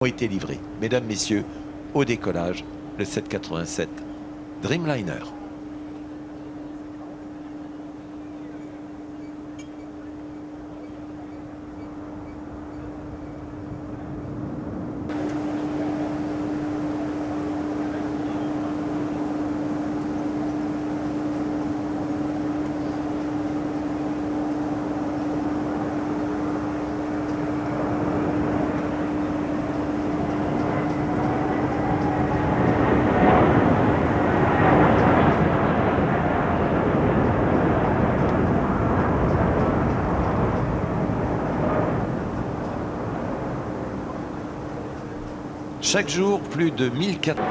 ont été livrés. Mesdames, Messieurs, au décollage, le 787 Dreamliner. Chaque jour, plus de 1400.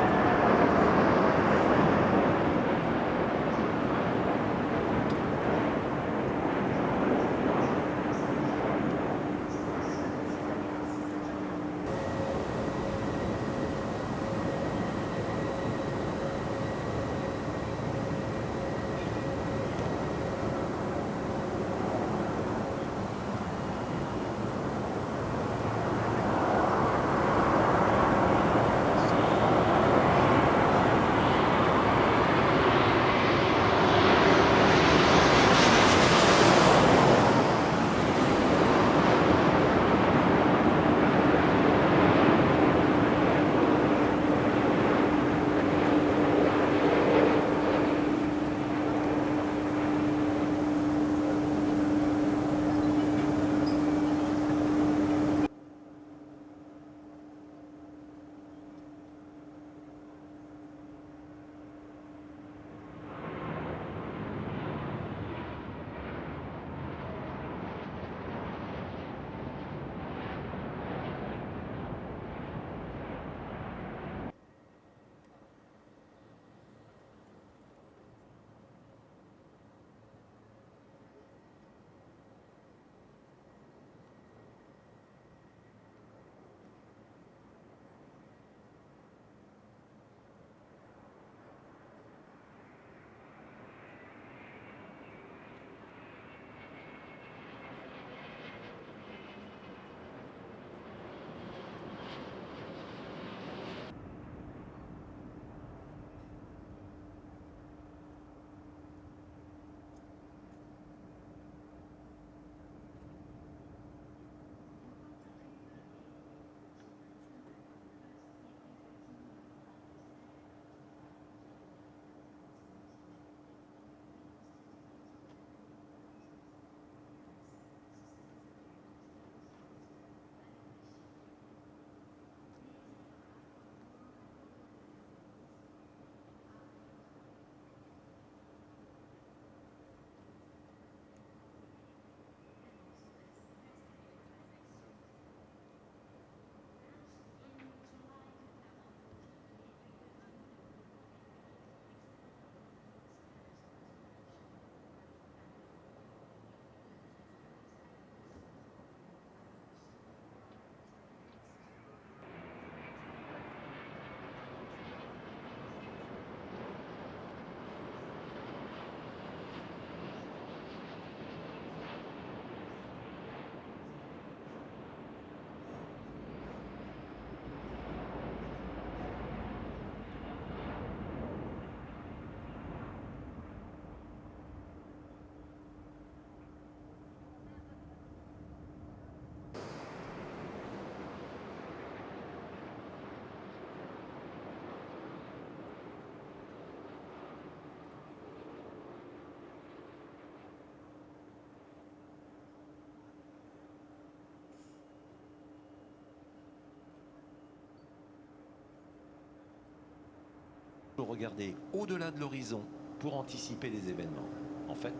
Regarder au-delà de l'horizon pour anticiper les événements. En fait,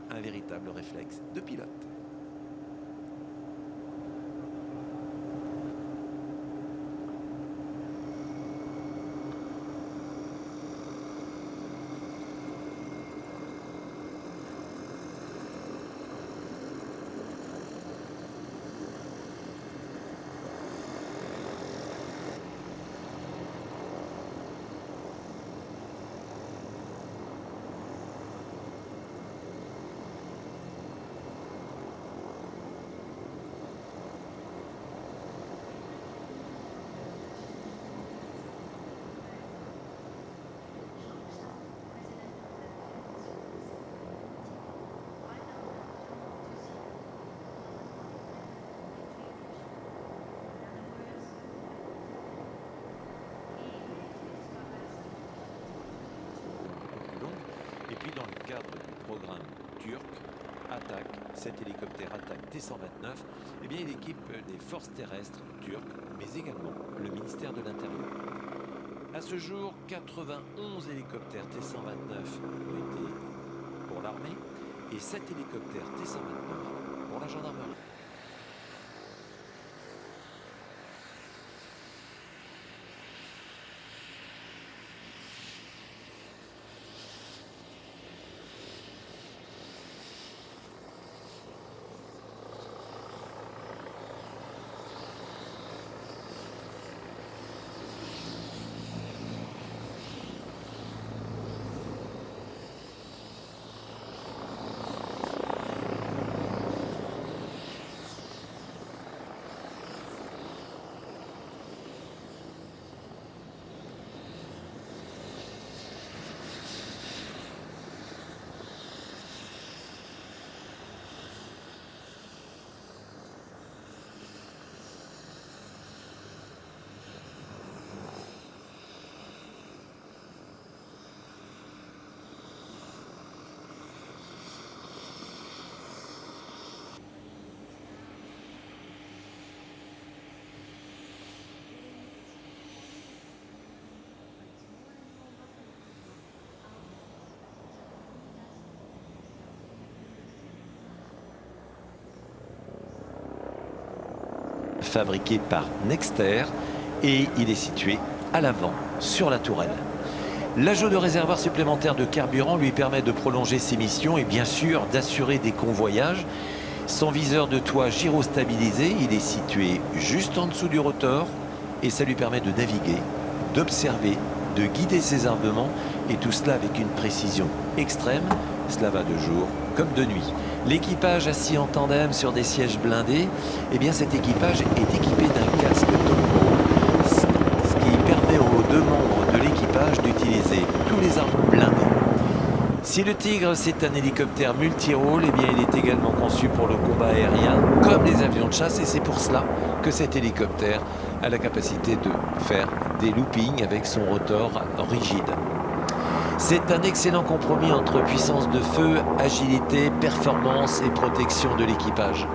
un véritable réflexe de pilote. cadre du programme turc, attaque, cet hélicoptère attaque T-129, eh bien il équipe les forces terrestres turques, mais également le ministère de l'Intérieur. À ce jour, 91 hélicoptères T-129 ont été pour l'armée et 7 hélicoptères T-129 pour la gendarmerie. Fabriqué par Nexter et il est situé à l'avant sur la tourelle. L'ajout de réservoirs supplémentaires de carburant lui permet de prolonger ses missions et bien sûr d'assurer des convoyages. Son viseur de toit gyrostabilisé, il est situé juste en dessous du rotor et ça lui permet de naviguer, d'observer, de guider ses armements et tout cela avec une précision extrême. Cela va de jour comme de nuit. L'équipage assis en tandem sur des sièges blindés, eh bien cet équipage est équipé d'un casque Tomahawk, ce qui permet aux deux membres de l'équipage d'utiliser tous les armes blindées. Si le Tigre c'est un hélicoptère multirôle, eh bien il est également conçu pour le combat aérien comme les avions de chasse et c'est pour cela que cet hélicoptère a la capacité de faire des loopings avec son rotor rigide. C'est un excellent compromis entre puissance de feu, agilité, performance et protection de l'équipage.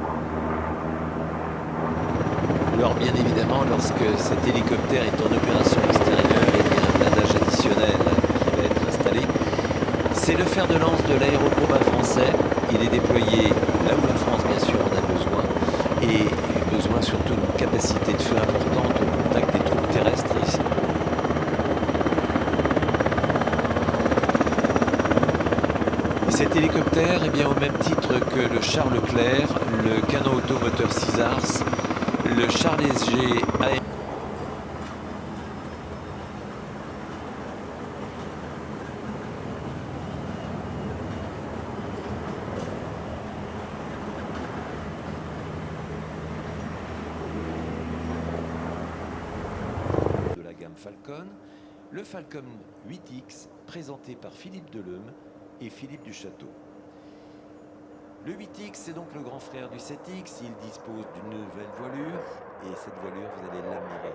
Alors bien évidemment, lorsque cet hélicoptère est en opération extérieure, il y a un blindage additionnel qui va être installé. C'est le fer de lance de l'aérocombat français. Il est déployé là où la France bien sûr en a besoin et besoin surtout d'une capacité de feu importante au contact des troupes terrestres ici. Cet hélicoptère, eh bien, au même titre que le char Leclerc, le canon automoteur Cisars, le char léger aérien de la gamme Falcon, le Falcon 8X présenté par Philippe Deleume et Philippe Duchâteau. Le 8X, c'est donc le grand frère du 7X. Il dispose d'une nouvelle voilure et cette voilure, vous allez l'admirer.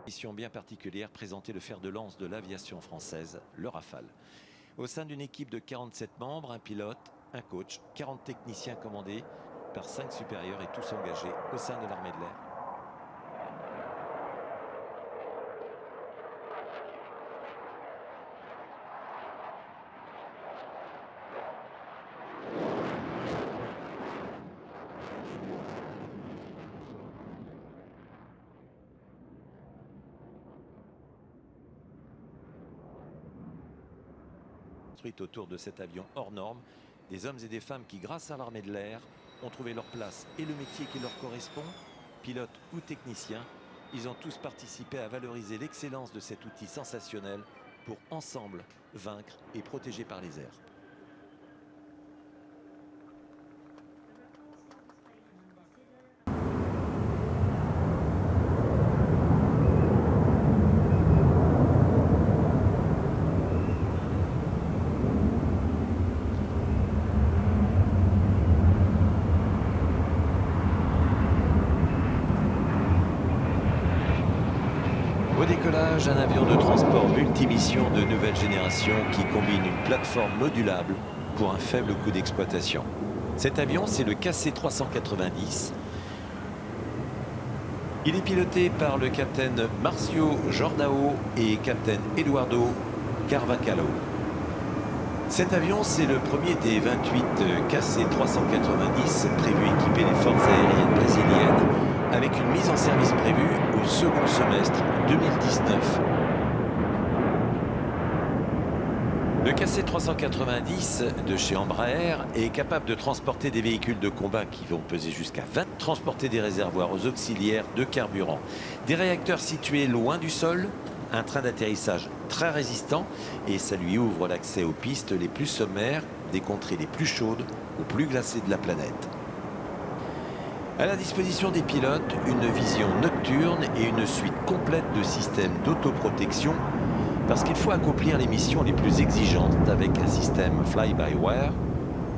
Mission bien particulière, présenter le fer de lance de l'aviation française, le Rafale. Au sein d'une équipe de 47 membres, un pilote, un coach, 40 techniciens commandés par 5 supérieurs et tous engagés au sein de l'armée de l'air. construite autour de cet avion hors norme. Des hommes et des femmes qui, grâce à l'armée de l'air, ont trouvé leur place et le métier qui leur correspond, pilotes ou techniciens. Ils ont tous participé à valoriser l'excellence de cet outil sensationnel pour ensemble vaincre et protéger par les airs. Au décollage, un avion de transport multimission de nouvelle génération qui combine une plateforme modulable pour un faible coût d'exploitation. Cet avion, c'est le KC-390. Il est piloté par le capitaine Marcio Jordao et capitaine Eduardo Carvacalo. Cet avion, c'est le premier des 28 KC-390 prévus équiper les forces aériennes brésiliennes, avec une mise en service prévue au second semestre 2019. Le KC-390 de chez Embraer est capable de transporter des véhicules de combat qui vont peser jusqu'à 20, transporter des réservoirs aux auxiliaires de carburant, des réacteurs situés loin du sol, un train d'atterrissage très résistant et ça lui ouvre l'accès aux pistes les plus sommaires, des contrées les plus chaudes aux plus glacées de la planète. À la disposition des pilotes, une vision nocturne et une suite complète de systèmes d'autoprotection parce qu'il faut accomplir les missions les plus exigeantes avec un système fly-by-wire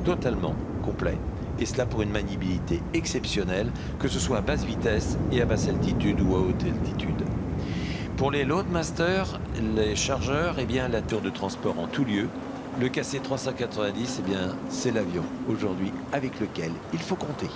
totalement complet. Et cela pour une maniabilité exceptionnelle, que ce soit à basse vitesse et à basse altitude ou à haute altitude. Pour les Loadmaster, les chargeurs, la tour de transport en tout lieu, le KC-390, c'est l'avion aujourd'hui avec lequel il faut compter.